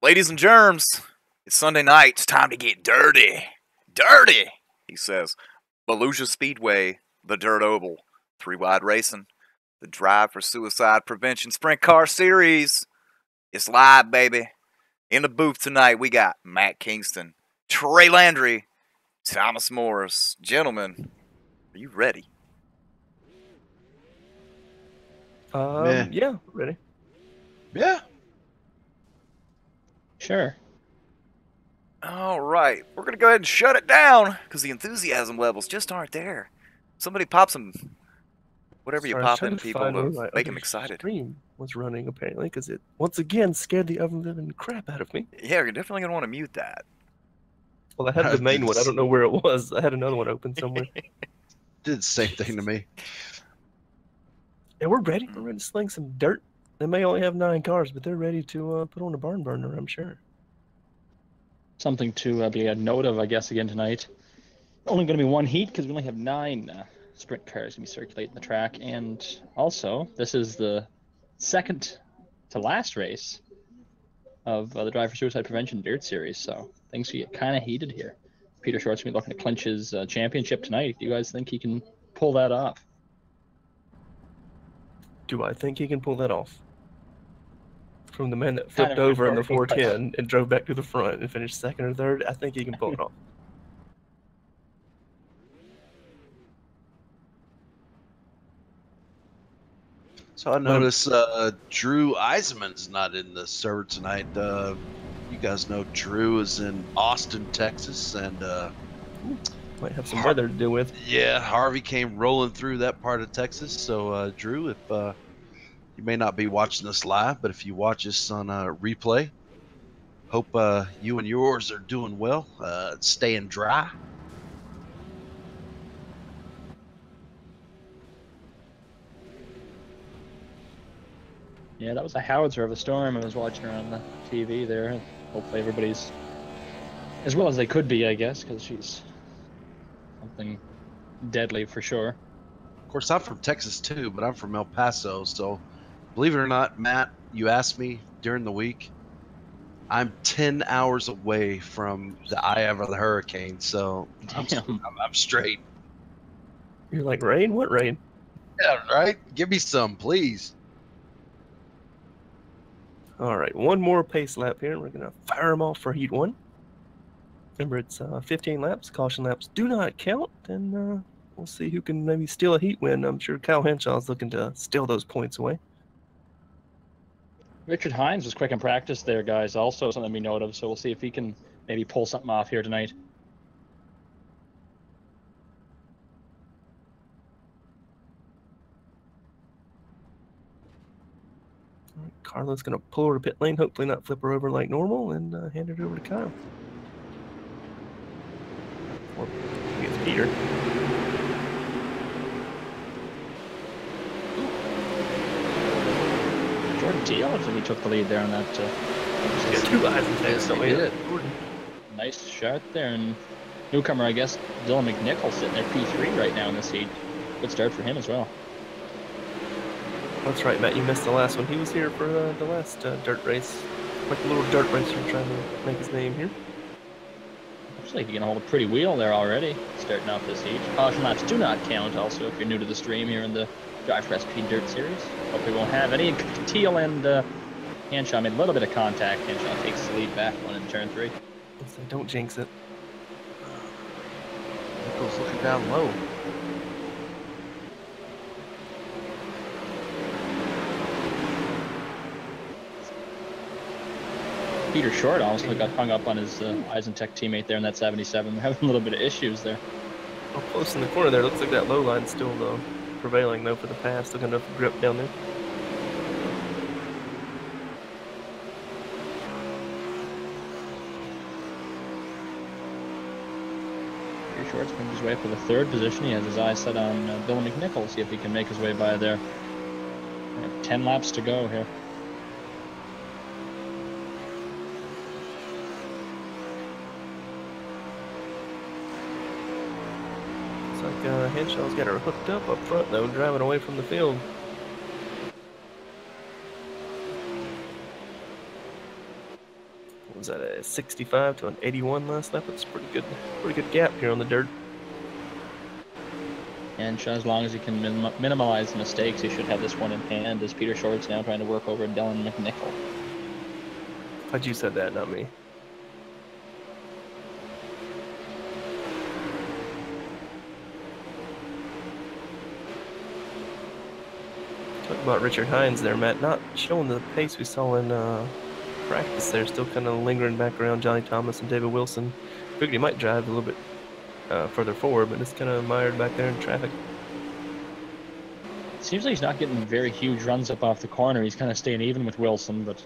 Ladies and germs, it's Sunday night. It's time to get dirty. Dirty, he says. Volusia Speedway, the Dirt Oval, 3-wide racing, the Drive for Suicide Prevention Sprint Car Series. It's live, baby. In the booth tonight, we got Matt Kingston, Trey Landry, Thomas Morris. Gentlemen, are you ready? Yeah, ready. Yeah. Sure. All right, we're going to go ahead and shut it down because the enthusiasm levels just aren't there. Somebody pop some, whatever you pop in people to make them excited. Stream was running apparently because it once again scared the living crap out of me. Yeah, you're definitely going to want to mute that. Well, I had the main one. I don't know where it was. I had another one open somewhere. Did the same thing to me. And we're ready. We're ready to sling some dirt. They may only have 9 cars, but they're ready to put on a barn burner, I'm sure. Something to be a note of, I guess, again tonight. Only going to be one heat because we only have 9 sprint cars going to be circulating the track. And also, this is the second to last race of the Drive for Suicide Prevention Dirt Series. So things get kind of heated here. Peter Short's going to be looking to clinch his championship tonight. Do you guys think he can pull that off? Do I think he can pull that off? From the man that flipped over in the 410 and drove back to the front and finished second or third, I think he can pull it off. So I notice Drew Eisenman's not in the server tonight. You guys know Drew is in Austin, Texas, and might have some weather to deal with. Yeah, Harvey came rolling through that part of Texas. So Drew, if you may not be watching this live, but if you watch this on replay, hope you and yours are doing well, staying dry. Yeah, that was a howitzer of a storm I was watching her on the TV there. Hopefully everybody's as well as they could be, I guess, because she's something deadly for sure. Of course, I'm from Texas too, but I'm from El Paso, so believe it or not, Matt, you asked me during the week, I'm 10 hours away from the eye of the hurricane, so I'm straight. You're like, rain? What rain? Yeah, right? Give me some, please. All right, one more pace lap here. We're going to fire them off for heat 1. Remember, it's 15 laps. Caution laps do not count, and we'll see who can maybe steal a heat win. I'm sure Kyle Henshaw's looking to steal those points away. Richard Hines was quick in practice there, guys. Also something to be noted of, so we'll see if he can maybe pull something off here tonight. Carlos going to pull her to pit lane, hopefully not flip her over like normal, and hand it over to Kyle. Or I guess Peter. Jordan T. looks like he took the lead there on that. Yeah, 2 eyes in Texas. Yes, he did. Nice shot there, and newcomer, I guess, Dylan McNichol sitting there P3 right now in this heat. Good start for him as well. That's right, Matt. You missed the last one. He was here for the last dirt race. Like a little dirt racer trying to make his name here. Looks like he can hold a pretty wheel there already, starting off this heat. Caution laps do not count, also, if you're new to the stream here in the Drive for SP Dirt Series. Hope we won't have any. Teal and Hanshaw made a little bit of contact. Hanshaw takes the lead back one in turn 3. So don't jinx it. Nichols looking down low. Peter Short almost got hung up on his Eisentech teammate there in that 77. They're having a little bit of issues there. Oh, close in the corner there. Looks like that low line's still prevailing though for the pass. Still got enough grip down there. Peter Short's making his way up to the 3rd position. He has his eyes set on Dylan McNichol. See if he can make his way by there. 10 laps to go here. Henshaw's got her hooked up front though, driving away from the field. what was that, a 65 to an 81 last lap? It's pretty good gap here on the dirt. And as long as he can minimize the mistakes, he should have this one in hand, as Peter Short's now trying to work over Dylan McNichol. Glad you said that, not me. Talk about Richard Hines there, Matt. Not showing the pace we saw in practice there. Still kind of lingering back around Johnny Thomas and David Wilson. Figured he might drive a little bit further forward, but just kind of mired back there in traffic. Seems like he's not getting very huge runs up off the corner. He's kind of staying even with Wilson, but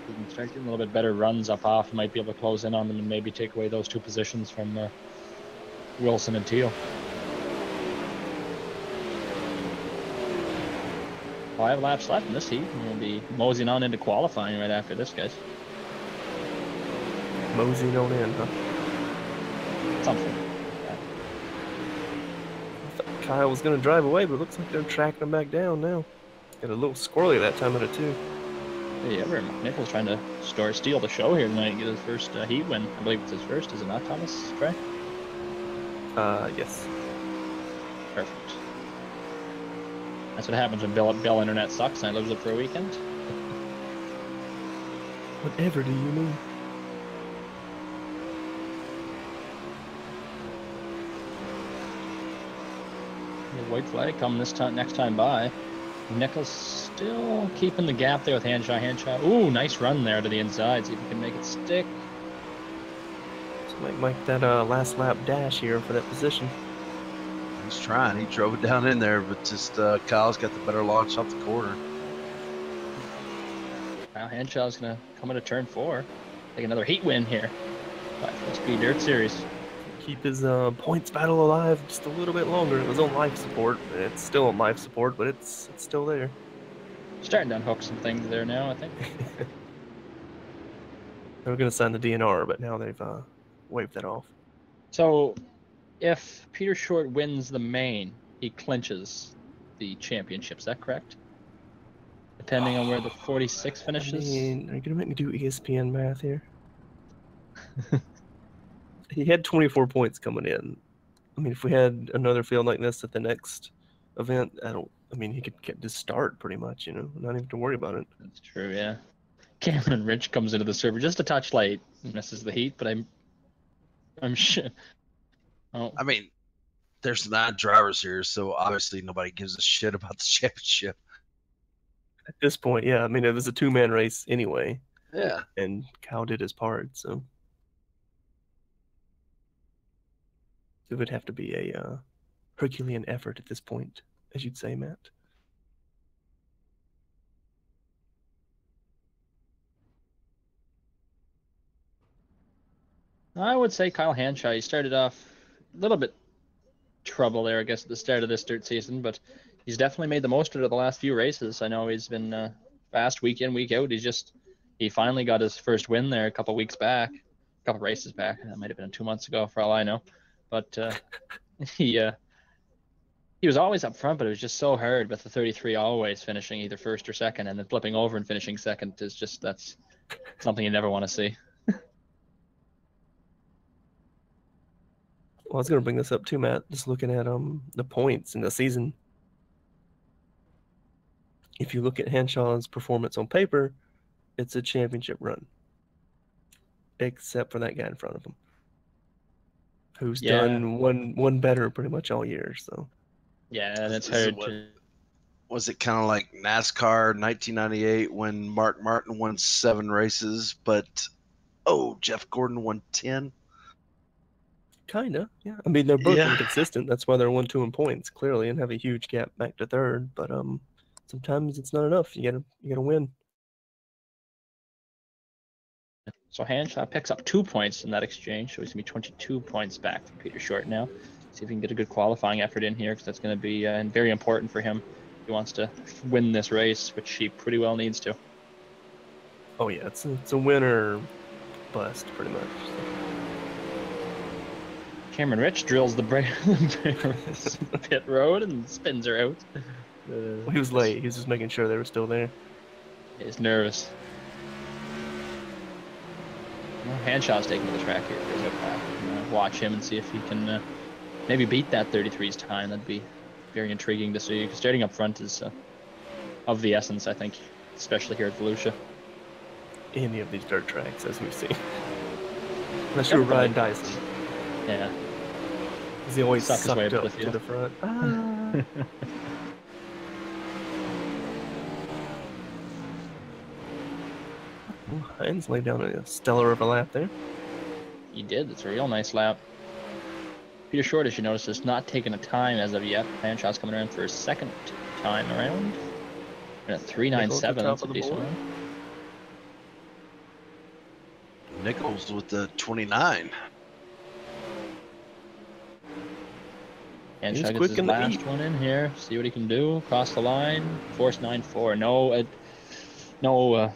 he can start getting a little bit better runs up off. He might be able to close in on them and maybe take away those 2 positions from Wilson and Teal. 5 laps left in this heat, and we'll be moseying on into qualifying right after this, guys. Moseying on in, huh? Something. Kyle was going to drive away, but it looks like they're tracking him back down now. Got a little squirrely that time at it, too. Yeah, McNichol's trying to steal the show here tonight and get his first heat win. I believe it's his first, is it not, Thomas? Track? Yes. Perfect. That's what happens when Bell Internet sucks and I lives it for a weekend. Whatever do you mean? White flag coming next time by. Nichols still keeping the gap there with Hanshaw. Ooh, nice run there to the inside. See if he can make it stick. So might make that last lap dash here for that position. He's trying. He drove it down in there, but just Kyle's got the better launch off the corner. Now Hanshaw's going to come into turn 4. Take another heat win here. By Speed Dirt Series. Keep his points battle alive just a little bit longer. It was on life support. It's still on life support, but it's still there. Starting to unhook some things there now, I think. They were going to sign the DNR, but now they've waved that off. So, if Peter Short wins the main, he clinches the championship. Is that correct? Depending on where the 46 finishes? I mean, are you going to make me do ESPN math here? He had 24 points coming in. I mean, if we had another field like this at the next event, I mean, he could just start pretty much, you know, not even to worry about it. That's true, yeah. Cameron Rich comes into the server just a touch late, misses the heat, but I'm sure. Oh. I mean, there's 9 drivers here, so obviously nobody gives a shit about the championship. At this point, yeah. I mean, it was a 2-man race anyway. Yeah. And Kyle did his part, so. It would have to be a Herculean effort at this point, as you'd say, Matt. I would say Kyle Hanshaw. He started off a little bit trouble there, I guess, at the start of this dirt season, but he's definitely made the most of it the last few races. I know he's been fast week in, week out. He finally got his first win there a couple races back. That might have been 2 months ago, for all I know. But he was always up front, but it was just so hard with the 33 always finishing either first or second, and then flipping over and finishing second is just, that's something you never want to see. Well, I was going to bring this up too, Matt. Just looking at the points in the season. If you look at Hanshaw's performance on paper, it's a championship run. Except for that guy in front of him, who's done one better pretty much all year. So yeah, and it's hard to. Was it kind of like NASCAR 1998 when Mark Martin won 7 races, but Jeff Gordon won 10? Kinda, yeah. I mean, they're both inconsistent. That's why they're 1-2 in points clearly, and have a huge gap back to third. But sometimes it's not enough. You gotta win. So Hanshaw picks up 2 points in that exchange, so he's going to be 22 points back from Peter Short now. See if he can get a good qualifying effort in here, because that's going to be very important for him if he wants to win this race, which he pretty well needs to. Oh yeah, it's a win or bust, pretty much. Cameron Rich drills the pit road and spins her out. Well, he was late. He was just making sure they were still there. He's nervous. Well, Handshaw's taking to the track here for his lap. Watch him and see if he can maybe beat that 33's time. That'd be very intriguing to see. Because starting up front is of the essence, I think, especially here at Volusia. Any of these dirt tracks, as we've seen. Unless you're Ryan Dyson. Yeah. Because he always Suck his way sucked up up to the to field. the front. Ah. Hines laid down a stellar of a lap there. He did. It's a real nice lap. Peter Short, as you notice, has not taken a time as of yet. Handshaw's coming around for his second time around. And at 3.97, that's a decent one. Nichols with the 29. Handshot gets his last one in here. See what he can do. Cross the line. Force 9.4. No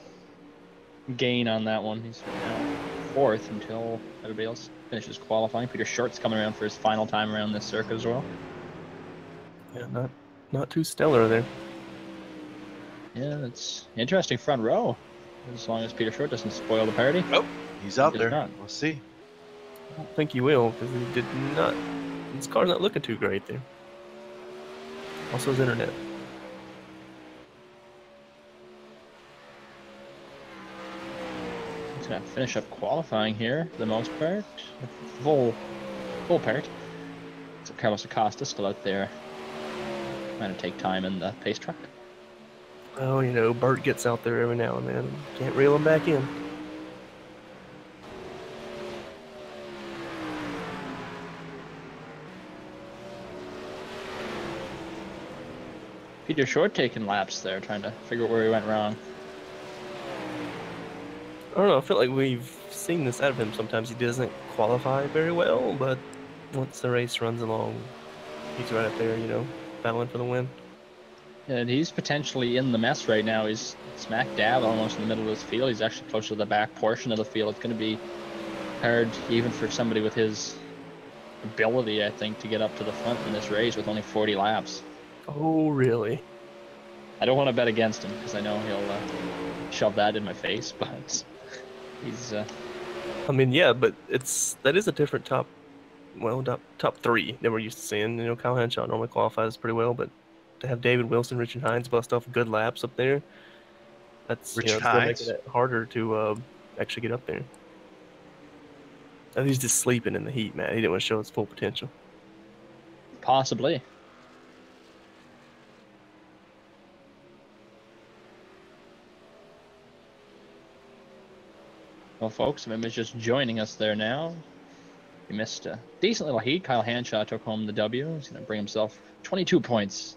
gain on that one. He's now fourth until everybody else finishes qualifying. Peter Short's coming around for his final time around this circuit as well. Yeah, not too stellar there. Yeah, it's interesting front row. As long as Peter Short doesn't spoil the party. Oh, he's out there. Not. We'll see. I don't think he will, because he did not. His car's not looking too great there. Also, his internet. He's gonna finish up qualifying here for the most part. Full part. So Carlos Acosta still out there trying to take time in the pace truck. Well, you know, Bert gets out there every now and then. Can't reel him back in. Peter Short taking laps there, trying to figure out where he went wrong. I don't know, I feel like we've seen this out of him sometimes. He doesn't qualify very well, but once the race runs along, he's right up there, you know, battling for the win. And he's potentially in the mess right now. He's smack dab almost in the middle of his field. He's actually close to the back portion of the field. It's going to be hard, even for somebody with his ability, I think, to get up to the front in this race with only 40 laps. Oh, really? I don't want to bet against him because I know he'll shove that in my face, but he's... I mean, yeah, but that is a different top three that we're used to seeing. You know, Kyle Henshaw normally qualifies pretty well, but to have David Wilson, Richard Hines bust off good laps up there, that's Richard it's gonna make Hines? it harder to actually get up there. And he's just sleeping in the heat, man. He didn't want to show his full potential. Possibly. Well, folks, if anybody's just joining us there now, he missed a decent little heat. Kyle Hanshaw took home the W. He's going to bring himself 22 points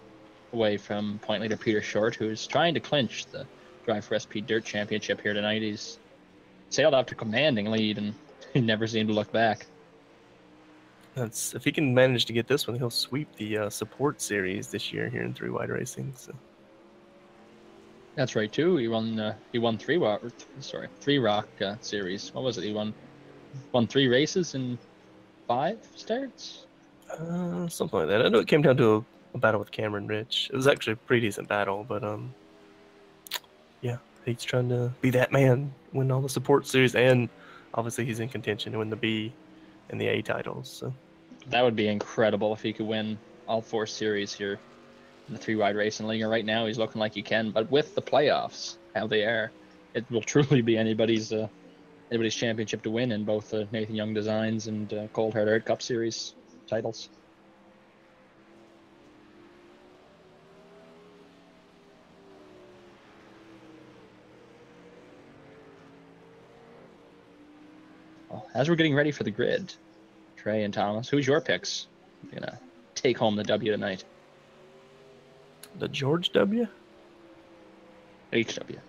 away from point leader Peter Short, who's trying to clinch the D4SP Dirt Championship here tonight. He's sailed out to commanding lead, and he never seemed to look back. If he can manage to get this one, he'll sweep the support series this year here in 3-wide racing. So. That's right too. He won Three Rock series. What was it? He won 3 races in 5 starts. Something like that. I know it came down to a battle with Cameron Rich. It was actually a pretty decent battle, but yeah, he's trying to be that man, win all the support series, and obviously he's in contention to win the B and the A titles. So that would be incredible if he could win all 4 series here in the 3-wide racing league. And right now he's looking like he can, but with the playoffs how they are, it will truly be anybody's championship to win in both the Nathan Young Designs and Cold Hard Art Cup Series titles. Well, as we're getting ready for the grid, Trey and Thomas, who's your picks? You're gonna take home the W tonight. The George W? HW.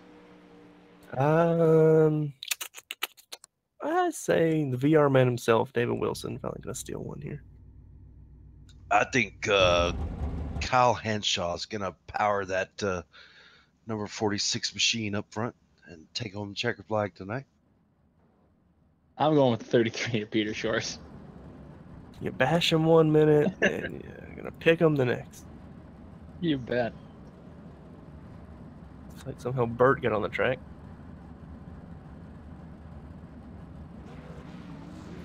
I say the VR man himself, David Wilson, probably gonna steal one here. I think Kyle Henshaw is gonna power that number 46 machine up front and take home the checker flag tonight. I'm going with 33 of Peter Short. You bash him 1 minute, and you're gonna pick him the next. You bet. It's like somehow Bert got on the track.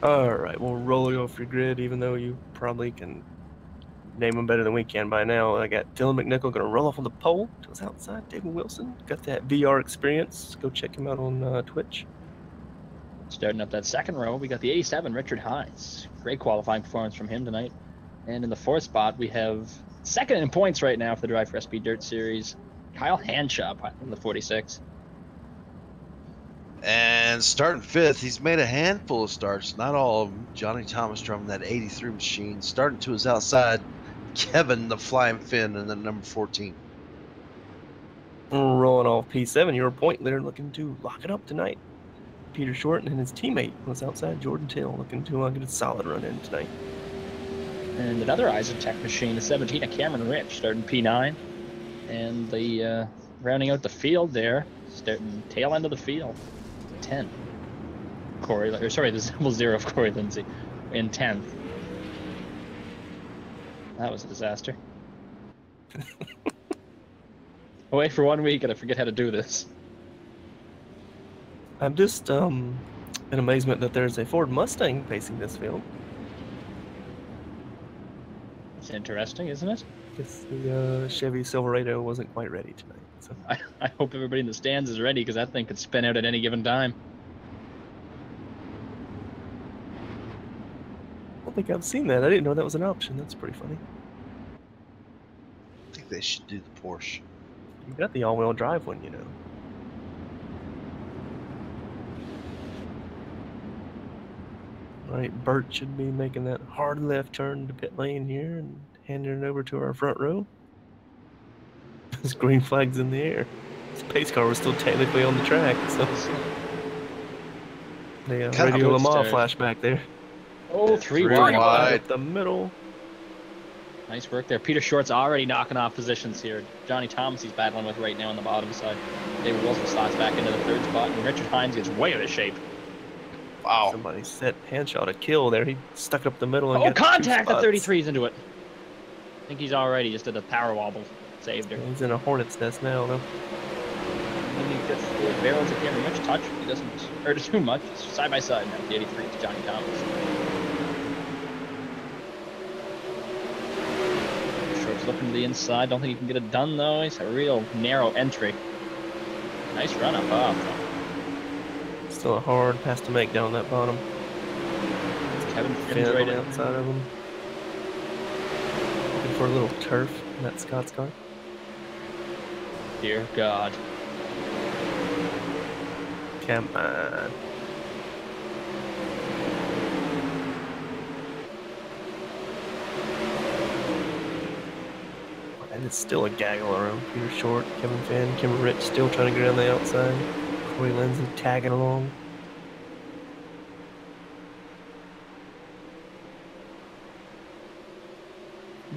Alright, we'll roll you off your grid, even though you probably can name them better than we can by now. I got Dylan McNichol going to roll off on the pole to his outside. David Wilson got that VR experience. Go check him out on Twitch. Starting up that second row, we got the 87, Richard Hines. Great qualifying performance from him tonight. And in the fourth spot, we have second in points right now for the D4SP Dirt Series, Kyle Hanshop in the 46. And starting fifth, he's made a handful of starts, not all of them. Johnny Thomas driving that 83 machine. Starting to his outside, Kevin the Flying Finn in the number 14. Rolling off P7, your point leader looking to lock it up tonight. Peter Shorten and his teammate was outside, Jordan Till, looking to get a solid run in tonight. And another Isotech machine, the 17, a Cameron Rich, starting P9. And the rounding out the field there, starting tail end of the field, 10. Corey, or sorry, the 0 of Corey Lindsay in 10th. That was a disaster. Away for 1 week and I forget how to do this. I'm just in amazement that there's a Ford Mustang pacing this field. It's interesting, isn't it? Guess the Chevy Silverado wasn't quite ready tonight. So I hope everybody in the stands is ready, because that thing could spin out at any given time. I don't think I've seen that. I didn't know that was an option. That's pretty funny. I think they should do the Porsche. You got the all-wheel drive one, you know. All right, Bert should be making that hard left turn to pit lane here and handing it over to our front row. His green flag's in the air. His pace car was still technically on the track, so the Radio Le Mans flashback there. Oh, three wide. Up the middle. Nice work there. Peter Short's already knocking off positions here. Johnny Thomas he's battling with right now on the bottom side. David Wilson slots back into the third spot, and Richard Hines gets way out of shape. Wow. Somebody set Handshot a kill there. He stuck it up the middle and Oh, got contact! The 33's into it. I think he's already just did a power wobble. Saved her. He's in a hornet's nest now, though. And he gets the barrels at Cameron Rich touch. He doesn't hurt too much. It's side by side now. The 83 is Johnny Thomas. Short's looking to the inside. Don't think he can get it done though. He's a real narrow entry. Nice run up off. Still a hard pass to make down that bottom. Kevin Finn right on the in. outside of him. Looking for a little turf in that Scott's car. Dear God. Come on. And it's still a gaggle around. Peter Short, Kevin Finn, Kim Rich still trying to get on the outside. Corey Lindsay tagging along.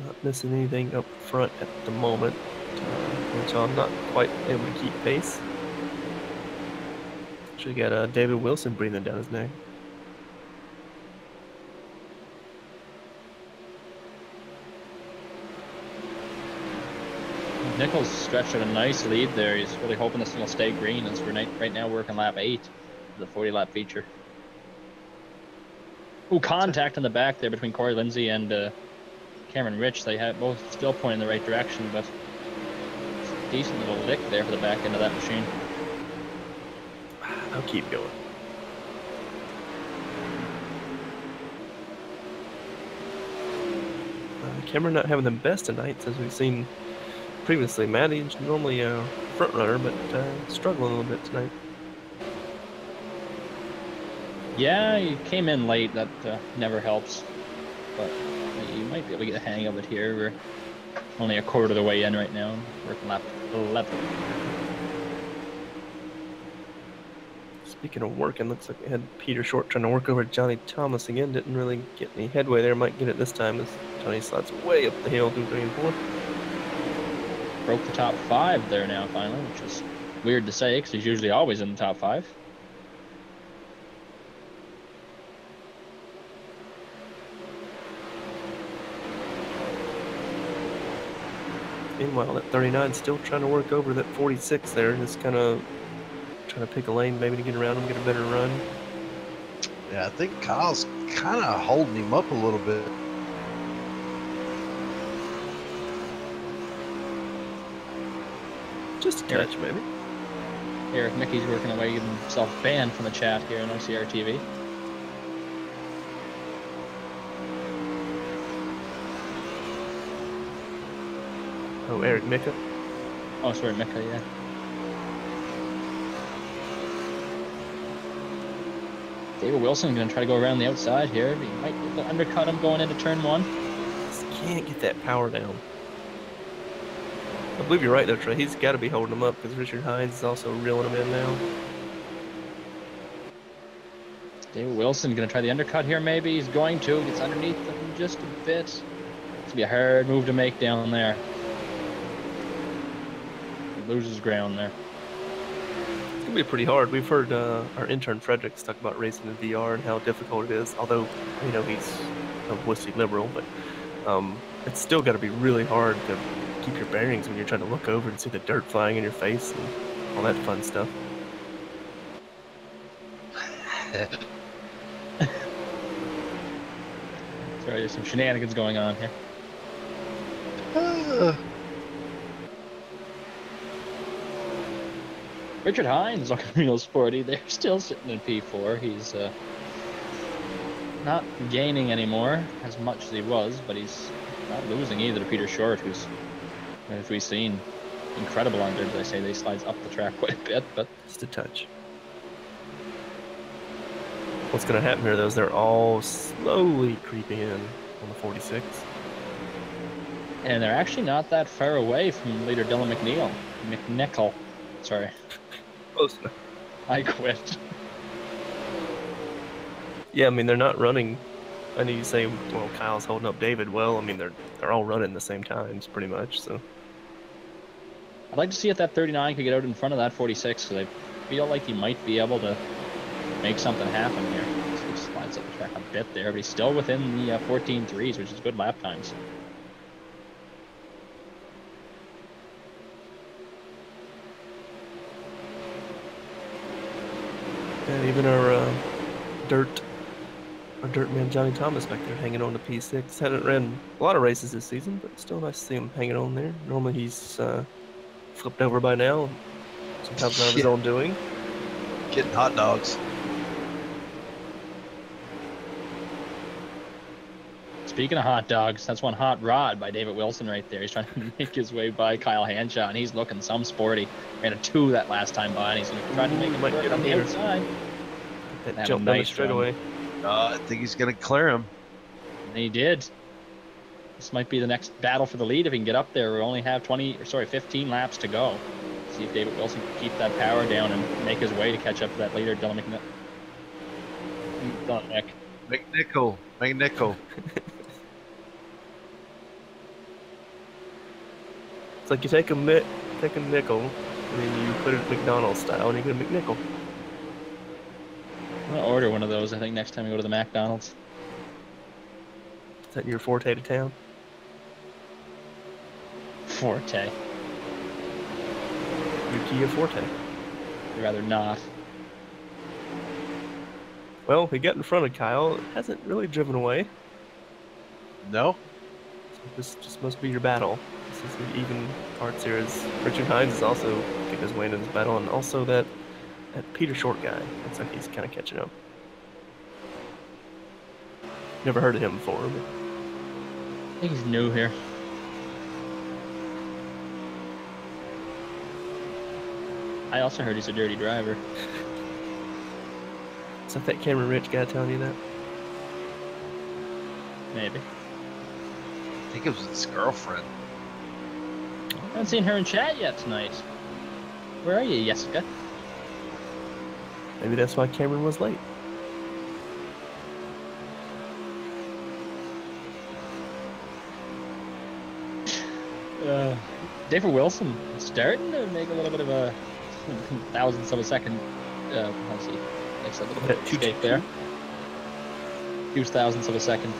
Not missing anything up front at the moment, which I'm not quite able to keep pace. Should got David Wilson breathing down his neck. Nichols stretched out a nice lead there. He's really hoping this thing will stay green as we're right now working lap 8, the 40-lap feature. Ooh, contact in the back there between Corey Lindsay and Cameron Rich. They have both still pointing in the right direction, but it's a decent little lick there for the back end of that machine. I'll keep going. Cameron not having the best of nights as we've seen previously. Maddie's normally a front runner, but struggling a little bit tonight. Yeah, he came in late. That never helps, but you might be able to get the hang of it here. We're only a quarter of the way in right now. Working lap 11. Speaking of working, looks like we had Peter Short trying to work over Johnny Thomas again. Didn't really get any headway there. Might get it this time as Johnny slides way up the hill through 3 and 4. Broke the top 5 there now finally, which is weird to say because he's usually always in the top 5. Meanwhile, that 39 still trying to work over that 46 there. Just kind of trying to pick a lane maybe to get around him, get a better run. Yeah, I think Kyle's kind of holding him up a little bit. Just a touch, maybe. Eric Mickey's working away, getting himself banned from the chat here in OCR TV. Oh, Eric Micka. Oh, sorry, Micka, yeah. David Wilson going to try to go around the outside here. He might be able to undercut him going into turn one. Just can't get that power down. I believe you're right, though, Trey. He's got to be holding him up because Richard Hines is also reeling him in now. David Wilson going to try the undercut here, maybe. He's going to. Gets underneath him just a bit. It's going to be a hard move to make down there. He loses ground there. It's going to be pretty hard. We've heard our intern Fredericks talk about racing in VR and how difficult it is. Although, you know, he's a wussy liberal, but it's still got to be really hard to keep your bearings when you're trying to look over and see the dirt flying in your face and all that fun stuff. Sorry, there's some shenanigans going on here. Richard Hines looking real sporty. They're still sitting in P4. He's not gaining anymore as much as he was, but he's not losing either to Peter Short, who's, as we've seen, incredible on dirt. As I say, they slides up the track quite a bit, but just a touch. What's going to happen here, though, is they're all slowly creeping in on the 46. And they're actually not that far away from leader Dylan McNichol. Sorry. Close enough. I quit. Yeah, I mean, they're not running. I know you say, well, Kyle's holding up David. Well, I mean, they're all running the same times, pretty much, so. I'd like to see if that 39 could get out in front of that 46, because I feel like he might be able to make something happen here. So he slides up the track a bit there, but he's still within the 14.3s, which is good lap times. And even our dirt man Johnny Thomas back there hanging on to P6. Hadn't ran a lot of races this season, but still nice to see him hanging on there. Normally he's flipped over by now, sometimes not of his own doing. Getting hot dogs. Speaking of hot dogs, that's one hot rod by David Wilson right there. He's trying to make his way by Kyle Hanshaw, and he's looking some sporty. Ran a 2 that last time by, and he's going to try to make it work on the outside. That jump down straight away. I think he's going to clear him. And he did. This might be the next battle for the lead if he can get up there. We only have 15 laps to go. See if David Wilson can keep that power down and make his way to catch up to that leader, Dylan McNichol. It's like you take a nickel, and then you put it McDonald's style, and you get a McNichol. I'm going to order one of those, I think, next time we go to the McDonald's. Is that your forte to town? Forte. Your Kia Forte. I'd rather not. Well, he got in front of Kyle. It hasn't really driven away. No? So this just must be your battle. This is the even parts here. As Richard Hines is also getting his way into this battle, and also that Peter Short guy. Looks like he's kind of catching up. Never heard of him before, but I think he's new here. I also heard he's a dirty driver. is that Cameron Rich guy telling you that? Maybe. I think it was his girlfriend. I haven't seen her in chat yet tonight. Where are you, Jessica? Maybe that's why Cameron was late. David Wilson starting to make a little bit of a thousandths of a second. Let's see, makes a little bit of escape there. 2 thousandths of a second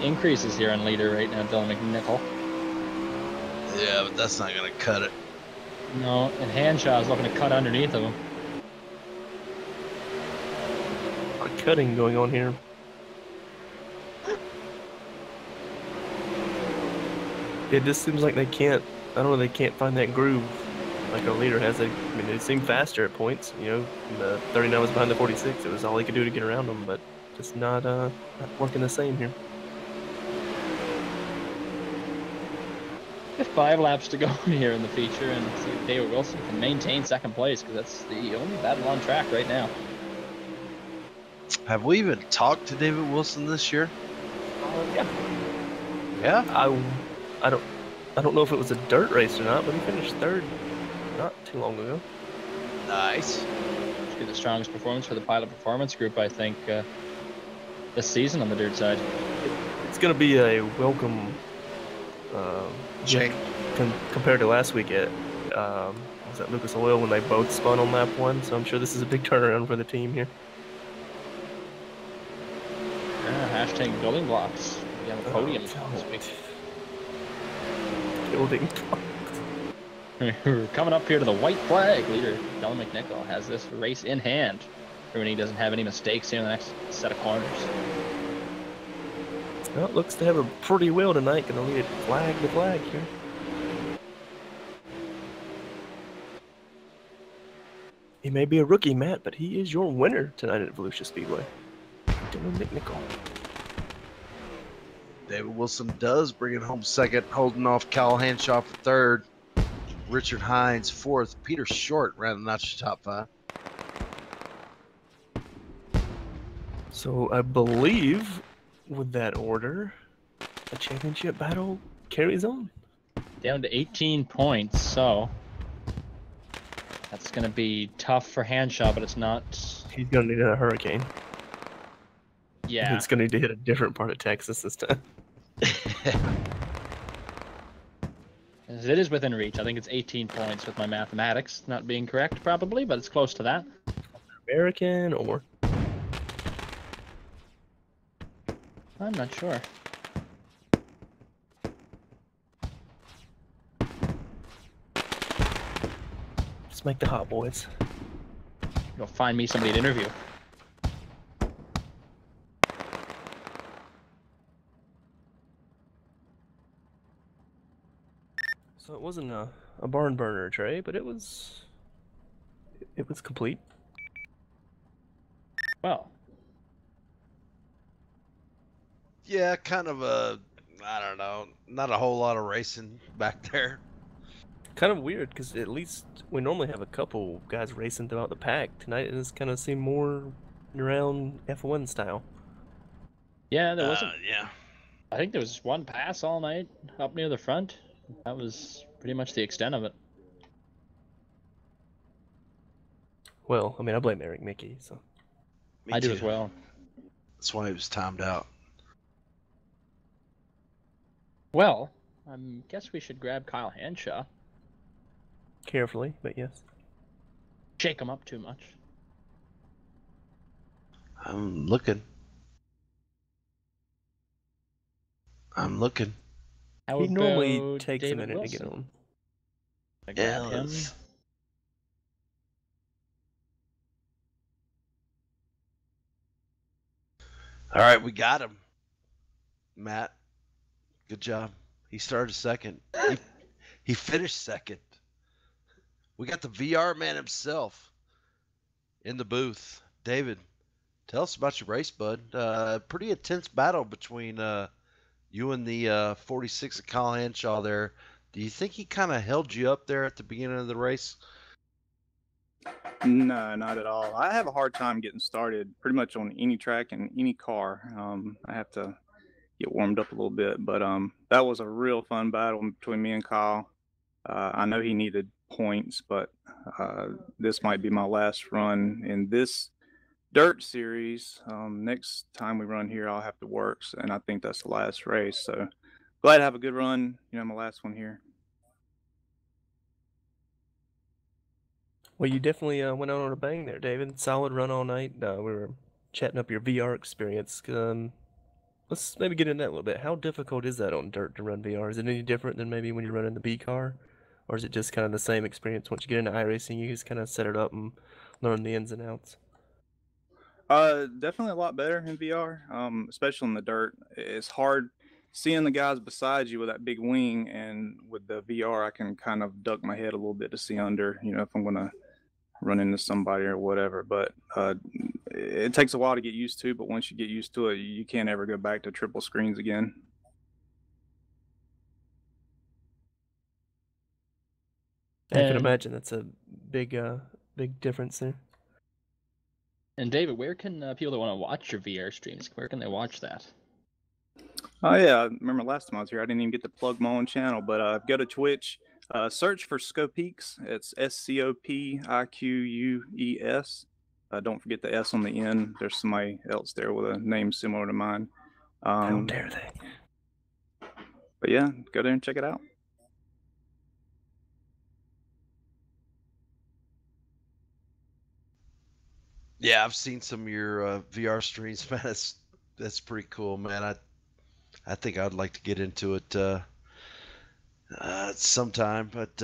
increases here on leader right now, Dylan McNichol. Yeah, but that's not going to cut it. No, and Hanshaw is looking to cut underneath of him. cutting going on here. It just seems like they can't, I don't know, they can't find that groove like our leader has. I mean, they seem faster at points, you know, the 39 was behind the 46. It was all he could do to get around them, but just not working the same here. We have 5 laps to go here in the feature and see if David Wilson can maintain second place, because that's the only battle on track right now. Have we even talked to David Wilson this year? Yeah. Yeah? I don't know if it was a dirt race or not, but he finished third not too long ago. Nice. Should be the strongest performance for the Pilot Performance Group, I think, this season on the dirt side. It's going to be a welcome Change. compared to last week at was that Lucas Oil when they both spun on lap 1, so I'm sure this is a big turnaround for the team here. Yeah, hashtag building blocks. We have a podium this week. Building blocks. We're coming up here to the white flag. Leader Dylan McNichol has this race in hand. When he doesn't have any mistakes here in the next set of corners. Well, it looks to have a pretty wheel tonight. Gonna lead it flag to flag here. He may be a rookie, Matt, but he is your winner tonight at Volusia Speedway. Dylan McNichol. David Wilson does bring it home second, holding off Cal Hanshaw for third. Richard Hines fourth. Peter Short rounding out your top 5. So I believe with that order, the championship battle carries on. Down to 18 points, so that's going to be tough for Hanshaw, but it's not. He's going to need a hurricane. Yeah. It's going to need to hit a different part of Texas this time. It is within reach. I think it's 18 points with my mathematics not being correct, probably, but it's close to that. American or? I'm not sure. Just make the hot boys. You'll find me somebody to interview. So it wasn't a barn burner, Trey, but it was complete. Well, Yeah, kind of a, I don't know, not a whole lot of racing back there. Kind of weird because at least we normally have a couple guys racing throughout the pack. Tonight it just kind of seemed more around F1 style. yeah, there wasn't. Yeah. I think there was one pass all night up near the front. That was pretty much the extent of it. Well, I mean, I blame Eric Mickey, so. I do as well. That's why he was timed out. Well, I guess we should grab Kyle Hanshaw. Carefully, but yes. Shake him up too much. I'm looking. How He normally about takes a David minute Wilson? to get on. I grab him. Yes. All right, we got him. Matt, good job. He started second. He finished second. We got the VR man himself in the booth. David, tell us about your race, bud. Pretty intense battle between you and the 46 of Kyle Hanshaw there. Do you think he kind of held you up there at the beginning of the race? No, not at all. I have a hard time getting started pretty much on any track and any car. I have to get warmed up a little bit, but that was a real fun battle between me and Kyle. I know he needed points, but this might be my last run in this dirt series. Next time we run here, I'll have to work, and I think that's the last race. So glad to have a good run. You know, my last one here. Well, you definitely went out on a bang there, David. Solid run all night. We were chatting up your VR experience. Let's maybe get into that a little bit. How difficult is that on dirt to run VR? Is it any different than maybe when you run in the B car? Or is it just kind of the same experience? Once you get into iRacing, you just kind of set it up and learn the ins and outs? Definitely a lot better in VR, especially in the dirt. It's hard seeing the guys beside you with that big wing, and with the VR, I can kind of duck my head a little bit to see under, if I'm gonna run into somebody or whatever. But it takes a while to get used to. But once you get used to it, you can't ever go back to triple screens again. I can And- imagine that's a big difference there. And David, where can people that want to watch your VR streams, where can they watch that? Oh yeah, I remember last time I was here, I didn't even get to plug my own channel, but go to Twitch, search for Scopeaks. It's SCOPIQUES. Don't forget the S on the end. There's somebody else there with a name similar to mine. How dare they? But yeah, go there and check it out. Yeah, I've seen some of your VR streams, man. That's pretty cool, man. I think I'd like to get into it sometime, but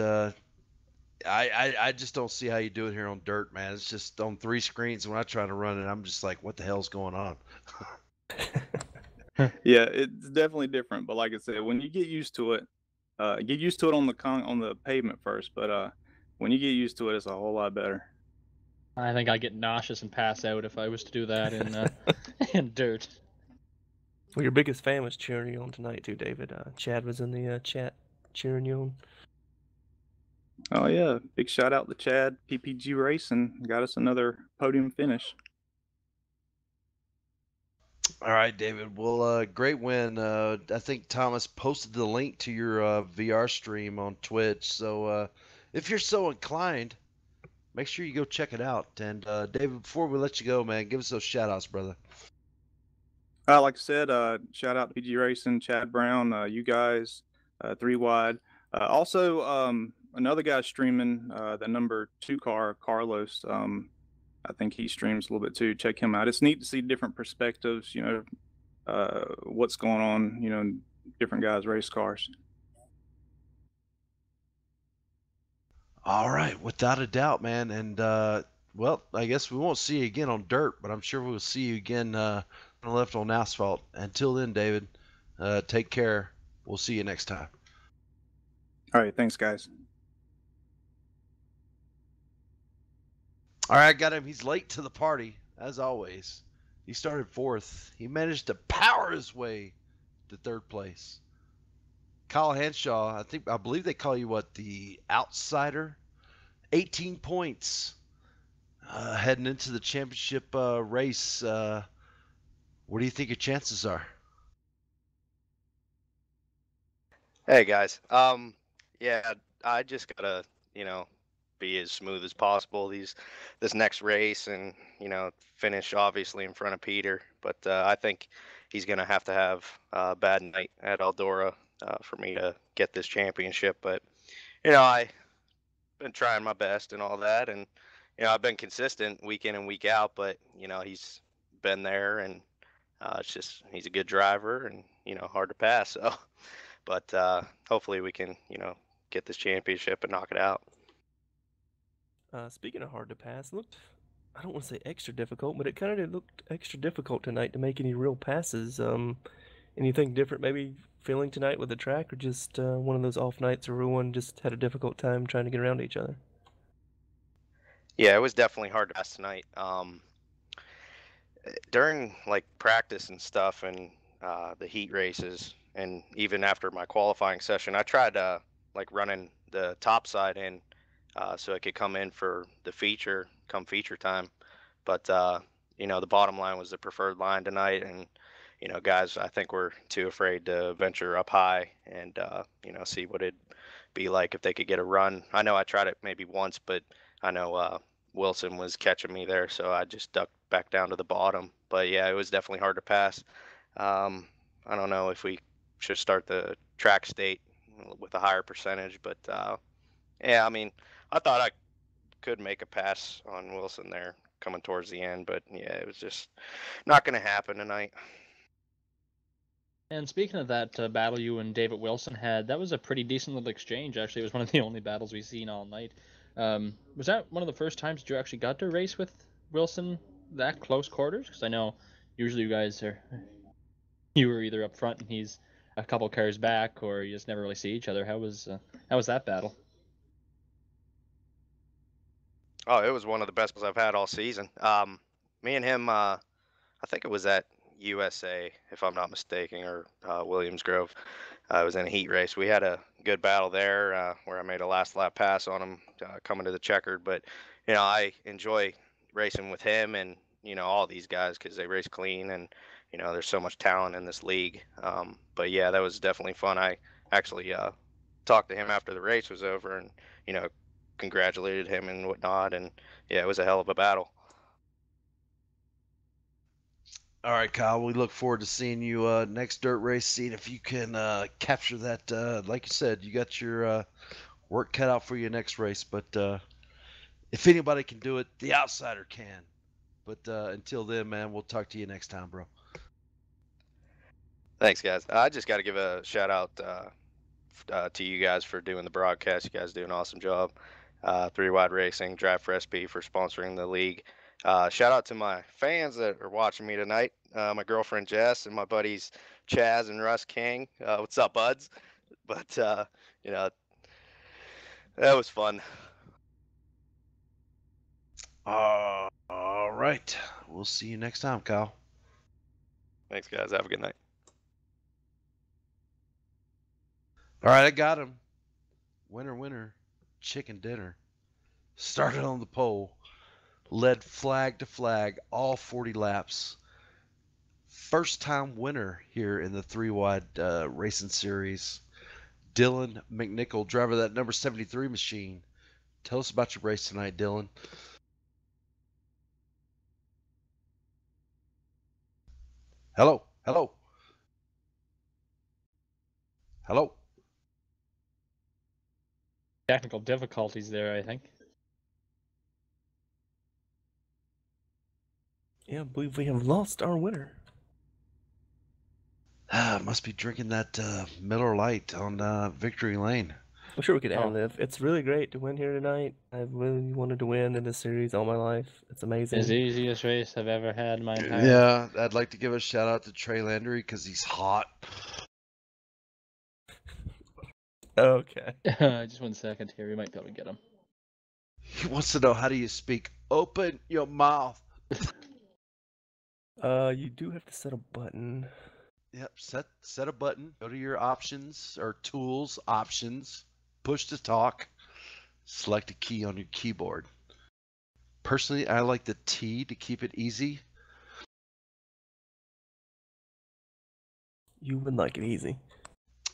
I just don't see how you do it here on dirt, man. It's just on 3 screens. When I try to run it, I'm just like, what the hell's going on? Yeah, it's definitely different. But like I said, when you get used to it, get used to it on the pavement first. But when you get used to it, it's a whole lot better. I think I'd get nauseous and pass out if I was to do that in in dirt. Well, your biggest fan was cheering you on tonight too, David. Chad was in the chat cheering you on. Oh yeah, big shout out to Chad, PPG Racing, got us another podium finish. All right, David. Well, great win. I think Thomas posted the link to your VR stream on Twitch. So if you're so inclined, make sure you go check it out. And David, before we let you go, man, give us those shout outs, brother. Like I said, shout out to PG Racing, Chad Brown, you guys, 3 Wide. Also, another guy streaming, the number 2 car, Carlos. I think he streams a little bit too. Check him out. It's neat to see different perspectives, what's going on, in different guys' race cars. All right, without a doubt, man. And well, I guess we won't see you again on dirt, but I'm sure we'll see you again left on asphalt. Until then, David, take care. We'll see you next time. All right, thanks, guys. All right, I got him. He's late to the party, as always. He started 4th. He managed to power his way to 3rd place. Kyle Henshaw, I believe they call you what, the outsider? 18 points heading into the championship race. What do you think your chances are? Hey guys. Yeah, I just gotta, be as smooth as possible this next race and, finish obviously in front of Peter. But I think he's gonna have to have a bad night at Eldora for me to get this championship. But, I've been trying my best and all that, and I've been consistent week in and week out, but he's been there, and it's just he's a good driver and hard to pass. So but hopefully we can, get this championship and knock it out. Speaking of hard to pass, looked, I don't want to say extra difficult, but it kind of looked extra difficult tonight to make any real passes. Anything different maybe feeling tonight with the track, or just one of those off nights where everyone just had a difficult time trying to get around each other? Yeah, it was definitely hard to pass tonight. During like practice and stuff and the heat races, and even after my qualifying session, I tried like running the top side in so I could come in for the feature time. But the bottom line was the preferred line tonight, and guys, I think were too afraid to venture up high and see what it'd be like if they could get a run. I know I tried it maybe once, but I know Wilson was catching me there, so I just ducked back down to the bottom. But yeah, it was definitely hard to pass. I don't know if we should start the track state with a higher percentage, but yeah, I mean, I thought I could make a pass on Wilson there coming towards the end, but yeah, it was just not going to happen tonight. And speaking of that battle you and David Wilson had, that was a pretty decent little exchange. Actually, it was one of the only battles we've seen all night. Was that one of the first times that you actually got to race with Wilson that close quarters? Because I know usually you were either up front and he's a couple cars back, or you just never really see each other. How was that battle? Oh, it was one of the best I've had all season. Me and him, I think it was at USA, if I'm not mistaken, or Williams Grove. It was in a heat race. We had a good battle there where I made a last lap pass on him coming to the checkered. But I enjoy racing with him and all these guys because they race clean and there's so much talent in this league. But yeah, that was definitely fun. I actually talked to him after the race was over and congratulated him and whatnot. And yeah, it was a hell of a battle. All right, Kyle. We look forward to seeing you next dirt race. Seeing if you can capture that. Like you said, you got your work cut out for you next race. But if anybody can do it, the outsider can. But until then, man, we'll talk to you next time, bro. Thanks, guys. I just got to give a shout out to you guys for doing the broadcast. You guys do an awesome job. 3 Wide Racing, D4SP for sponsoring the league. Shout out to my fans that are watching me tonight. My girlfriend Jess and my buddies Chaz and Russ King. What's up, buds? But that was fun. All right. We'll see you next time, Kyle. Thanks, guys. Have a good night. All right, I got him. Winner, chicken dinner. Started on the pole. Led flag to flag, all 40 laps. First time winner here in the 3 Wide Racing Series. Dylan McNichol, driver of that number 73 machine. Tell us about your race tonight, Dylan. Hello. Technical difficulties there, I think. Yeah, I believe we have lost our winner. Must be drinking that Miller Lite on Victory Lane. I'm sure we could Oh. ad-lib. It's really great to win here tonight. I've really wanted to win in this series all my life. It's amazing. It's the easiest race I've ever had in my entire Yeah, I'd like to give a shout out to Trey Landry because he's hot. Okay. Just 1 second here. We might be able to get him. He wants to know, how do you speak? Open your mouth. You do have to set a button. Yep, set a button. Go to your options or tools, options, push to talk, select a key on your keyboard. Personally, I like the T to keep it easy. You would like it easy.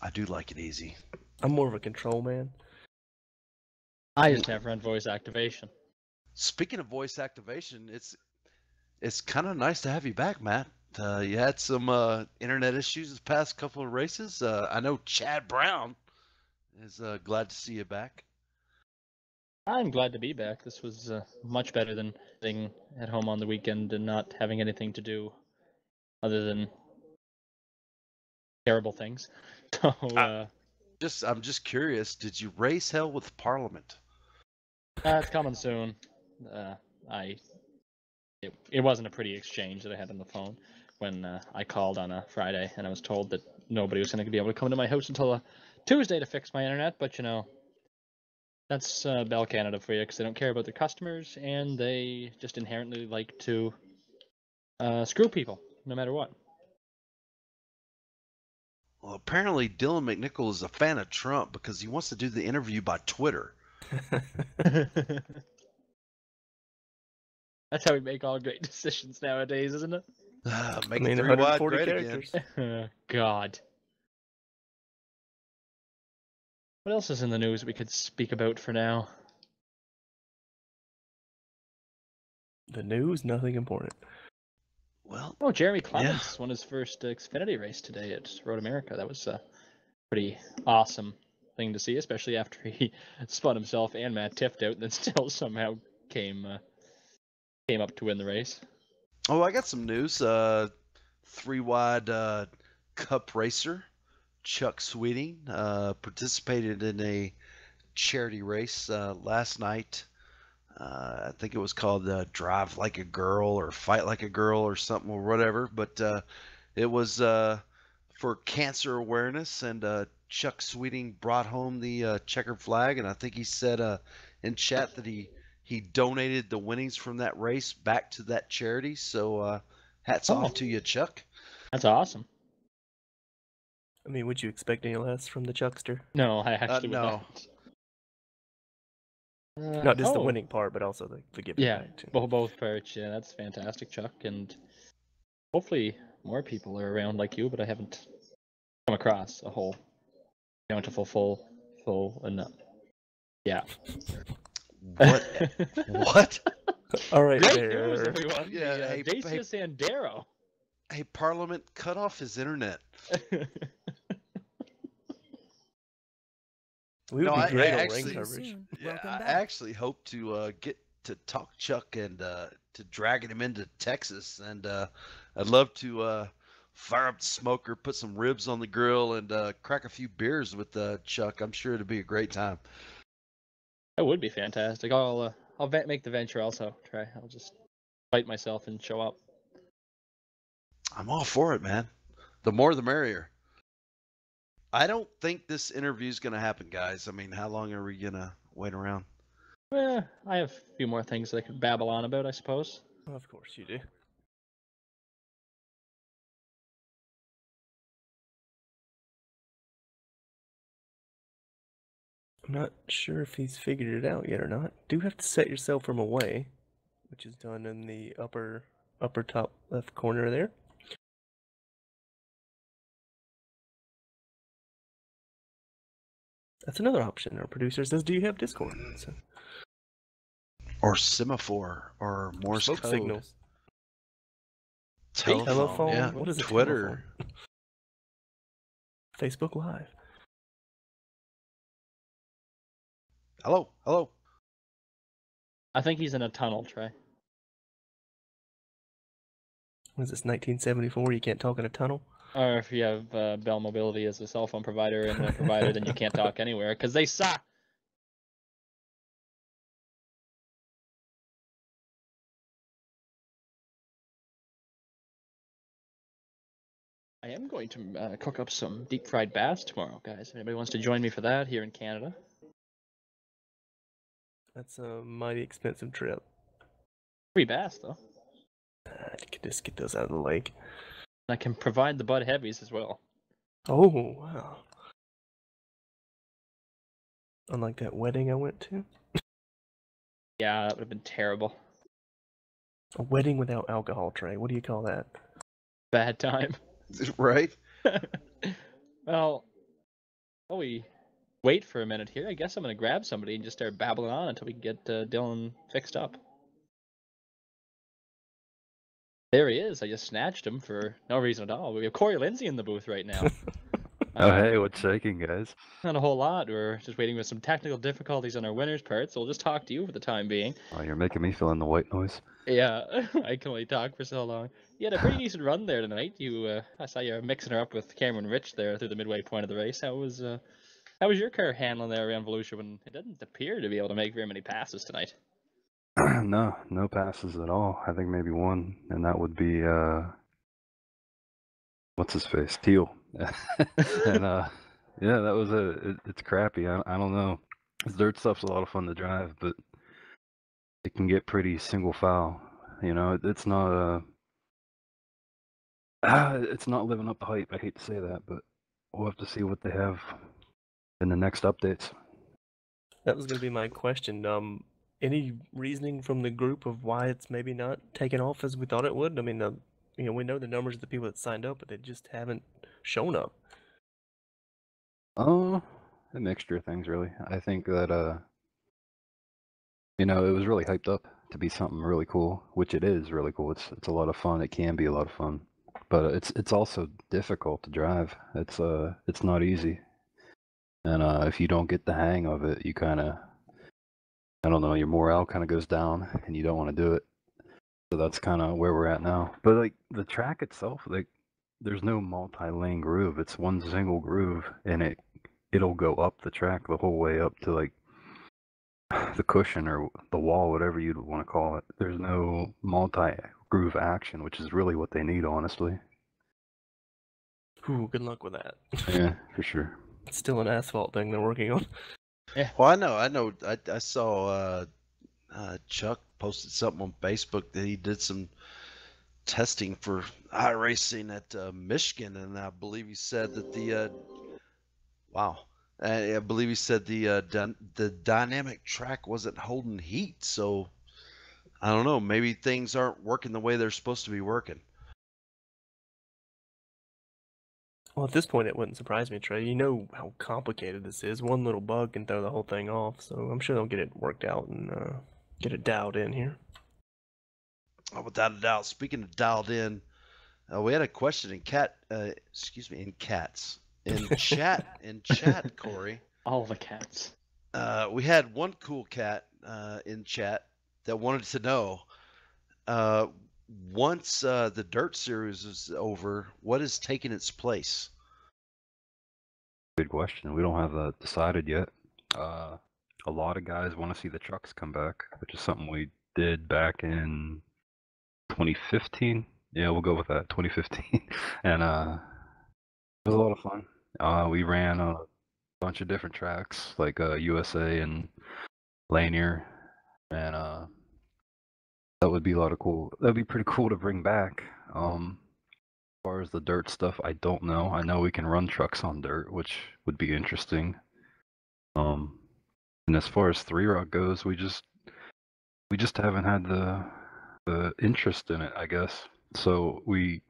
I do like it easy. I'm more of a control man. I just have run voice activation. Speaking of voice activation, it's kind of nice to have you back, Matt. You had some internet issues this past couple of races. I know Chad Brown is glad to see you back. I'm glad to be back. This was much better than being at home on the weekend and not having anything to do other than terrible things. So, I'm just curious. Did you race hell with Parliament? it's coming soon. It wasn't a pretty exchange that I had on the phone when I called on a Friday, and I was told that nobody was going to be able to come to my house until Tuesday to fix my internet. But that's Bell Canada for you, because they don't care about their customers, and they just inherently like to screw people, no matter what. Well, apparently Dylan McNichol is a fan of Trump because he wants to do the interview by Twitter. That's how we make all great decisions nowadays, isn't it? Make I mean, 3 Wide 140 great characters. again. God. What else is in the news we could speak about for now? The news, nothing important. Well, Oh, Jeremy Clements won his first Xfinity race today at Road America. That was a pretty awesome thing to see, especially after he spun himself and Matt Tifft out and then still somehow came up to win the race. Oh, I got some news. 3 Wide Cup racer Chuck Sweeting participated in a charity race last night. I think it was called Drive Like a Girl or Fight Like a Girl or something or whatever. But it was for cancer awareness, and Chuck Sweeting brought home the checkered flag, and I think he said in chat that he donated the winnings from that race back to that charity. So hats off to you, Chuck. That's awesome. I mean, would you expect any less from the Chuckster? No, I actually would no. not. Not just the winning part, but also the giving Yeah, back too. both parts. Yeah, that's fantastic, Chuck. And hopefully more people are around like you, but I haven't come across a whole bountiful full enough. Yeah. What? What? All right, Great there. news, everyone. Yeah, The, hey, Dacia hey. Sandero. Hey, Parliament, cut off his internet. We would No, be I great on actually- ring coverage. Yeah, I actually hope to get to talk Chuck and to dragging him into Texas, and I'd love to fire up the smoker, put some ribs on the grill, and crack a few beers with Chuck. I'm sure it'd be a great time. That would be fantastic. I'll make the venture also. I'll just fight myself and show up. I'm all for it, man. The more the merrier. I don't think this interview is going to happen, guys. I mean, how long are we going to wait around? I have a few more things that I could babble on about, I suppose. Of course you do. I'm not sure if he's figured it out yet or not. Do have to set yourself from away, which is done in the upper top left corner there. That's another option. Our producer says, "Do you have Discord?" So, Or semaphore, or Morse smoke code. signals. Telephone. Yeah. What is a Twitter. telephone? Facebook Live. Hello. I think he's in a tunnel, Trey. What is this, 1974? You can't talk in a tunnel? Or if you have Bell Mobility as a cell phone provider and a provider, then you can't talk anywhere because they suck. I am going to cook up some deep fried bass tomorrow, guys. If anybody wants to join me for that here in Canada. That's a mighty expensive trip. Free bass, though. I could just get those out of the lake. I can provide the Bud Heavies as well. Oh, wow. Unlike that wedding I went to. Yeah, that would have been terrible. A wedding without alcohol, Trey. What do you call that? Bad time. Right? Well, while we wait for a minute here, I guess I'm going to grab somebody and just start babbling on until we can get Dylan fixed up. There he is. I just snatched him for no reason at all. We have Corey Lindsay in the booth right now. Oh, hey, what's shaking, guys? Not a whole lot. We're just waiting with some technical difficulties on our winner's part, so we'll just talk to you for the time being. Oh, you're making me feel in the white noise. Yeah, I can only talk for so long. You had a pretty decent run there tonight. I saw you mixing her up with Cameron Rich there through the midway point of the race. How was your car handling there around Volusia when it didn't appear to be able to make very many passes tonight? No passes at all. I think maybe one, and that would be what's his face, Teal. And yeah, that was it's crappy. I don't know. This dirt stuff's a lot of fun to drive, but it can get pretty single file. You know, it's not it's not living up to hype. I hate to say that, but we'll have to see what they have in the next updates. That was going to be my question. Any reasoning from the group of why it's maybe not taken off as we thought it would? I mean, we know the numbers of the people that signed up, but they just haven't shown up. A mixture of things, really. I think that it was really hyped up to be something really cool, which it is really cool. It's a lot of fun. It can be a lot of fun, but it's also difficult to drive. It's not easy, and if you don't get the hang of it, you kind of, I don't know, your morale kind of goes down, and you don't want to do it. So that's kind of where we're at now. But like the track itself, like there's no multi-lane groove. It's one single groove, and it'll go up the track the whole way up to like the cushion or the wall, whatever you'd want to call it. There's no multi-groove action, which is really what they need, honestly. Ooh, good luck with that. Yeah, for sure. It's still an asphalt thing they're working on. Well, I know. I saw Chuck posted something on Facebook that he did some testing for iRacing at Michigan, and I believe he said that the wow, I believe he said the dynamic track wasn't holding heat. So I don't know. Maybe things aren't working the way they're supposed to be working. Well, at this point, it wouldn't surprise me, Trey. You know how complicated this is. One little bug can throw the whole thing off, so I'm sure they'll get it worked out and get it dialed in here. Oh, without a doubt. Speaking of dialed in, we had a question in in chat, Corey. All the cats. We had one cool cat in chat that wanted to know, once the Dirt Series is over, what is taking its place? Good question. We don't have that decided yet. A lot of guys want to see the trucks come back, which is something we did back in 2015. Yeah, we'll go with that, 2015. And it was a lot of fun. We ran a bunch of different tracks like USA and Lanier, and that would be a lot of cool. That'd be pretty cool to bring back. As far as the dirt stuff, I don't know. I know we can run trucks on dirt, which would be interesting. And as far as 3-Rock goes, we just haven't had the interest in it, I guess. So we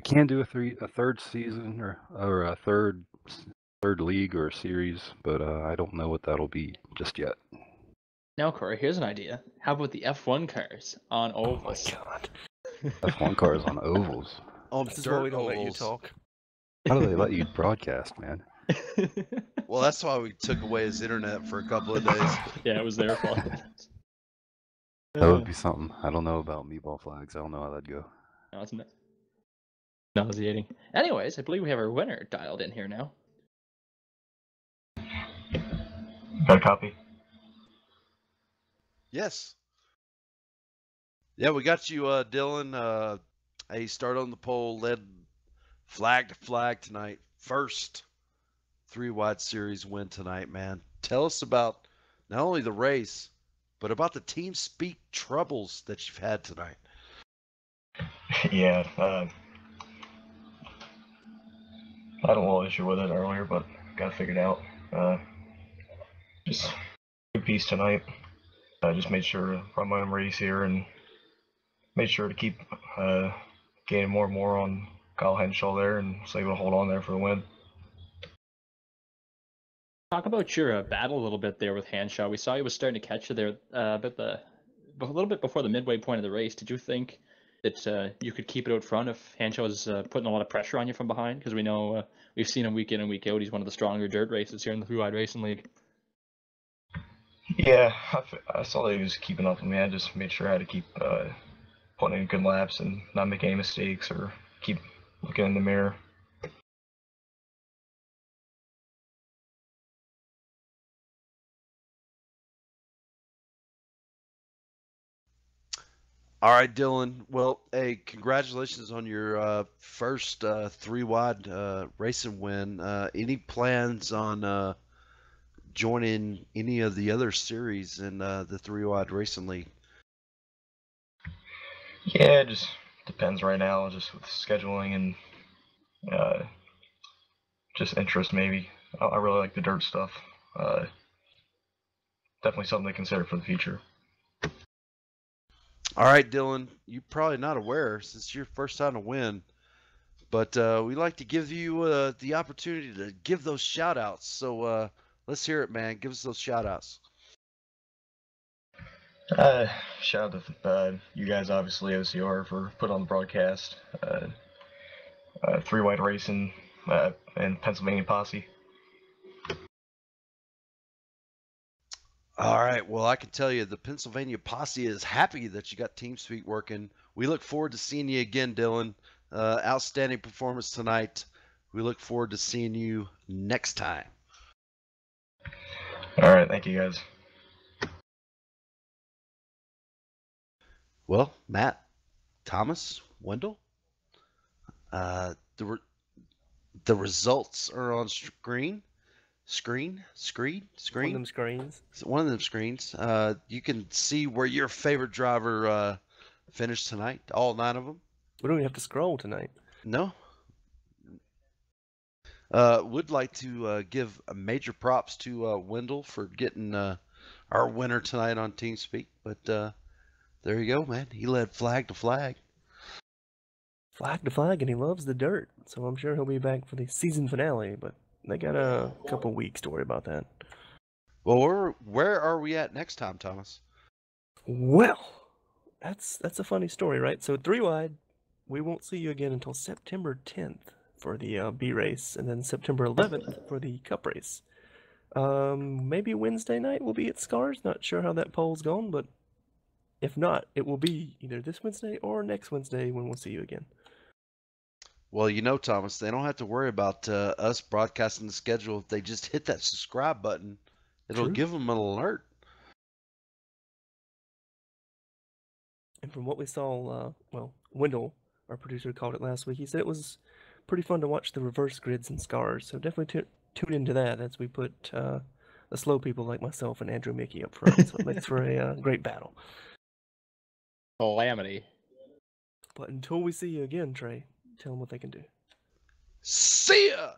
can do a third season or a third league or series, but I don't know what that'll be just yet. Now, Corey, here's an idea. How about the F1 cars on ovals? Oh my god. F1 cars on ovals. On This is why we dirt don't let you ovals. talk. How do they let you broadcast, man? Well, that's why we took away his internet for a couple of days. Yeah, it was their fault. That would be something. I don't know about meatball flags. I don't know how that'd go. No, it's nauseating. Anyways, I believe we have our winner dialed in here now. Got a copy? Yes. Yeah, we got you, Dylan. He started on the pole, led flag to flag tonight. First 3-wide series win tonight, man. Tell us about not only the race, but about the team speak troubles that you've had tonight. Yeah, I had a little issue with it earlier, but got it figured out. Just good piece tonight. I just made sure to run my own race here and made sure to keep gaining more and more on Kyle Henshaw there, and was able to hold on there for the win. Talk about your battle a little bit there with Hanshaw. We saw he was starting to catch you there a little bit before the midway point of the race. Did you think that you could keep it out front if Hanshaw was putting a lot of pressure on you from behind? Because we know we've seen him week in and week out. He's one of the stronger dirt races here in the 3-wide racing league. Yeah, I saw that he was keeping up with me. I just made sure I had to keep putting in good laps and not make any mistakes or keep looking in the mirror. All right, Dylan. Well, hey, congratulations on your first 3-wide racing win. Any plans on joining any of the other series in the 3-wide racing league? Yeah, it just depends right now, just with scheduling and just interest maybe. I really like the dirt stuff. Definitely something to consider for the future. All right, Dylan, you're probably not aware since it's your first time to win, but we'd like to give you the opportunity to give those shout outs. So let's hear it, man. Give us those shout outs. Shout out to you guys, obviously, OCR, for putting on the broadcast. 3-wide racing and Pennsylvania Posse. All right. Well, I can tell you the Pennsylvania Posse is happy that you got TeamSpeak working. We look forward to seeing you again, Dylan. Outstanding performance tonight. We look forward to seeing you next time. All right. Thank you, guys. Well, Matt, Thomas, Wendell, the results are on screen. Screen. One of them screens. So one of them screens. You can see where your favorite driver finished tonight. All 9 of them. We don't even have to scroll tonight. No. Would like to give major props to Wendell for getting our winner tonight on TeamSpeak. But there you go, man. He led flag to flag. Flag to flag, and he loves the dirt. So I'm sure he'll be back for the season finale. But they got a couple weeks to worry about that. Well, where are we at next time, Thomas? Well, that's a funny story, right? So 3 wide, we won't see you again until September 10th for the B race, and then September 11th for the Cup race. Maybe Wednesday night we'll be at Scars. Not sure how that poll's going, but if not, it will be either this Wednesday or next Wednesday when we'll see you again. Well, you know, Thomas, they don't have to worry about us broadcasting the schedule. If they just hit that subscribe button, it'll True. give them an alert. And from what we saw, well, Wendell, our producer, called it last week. He said it was pretty fun to watch the reverse grids and Scars. So definitely tune into that as we put the slow people like myself and Andrew Mickey up front. So it makes for a great battle. Calamity. But until we see you again, Trey, tell them what they can do. See ya!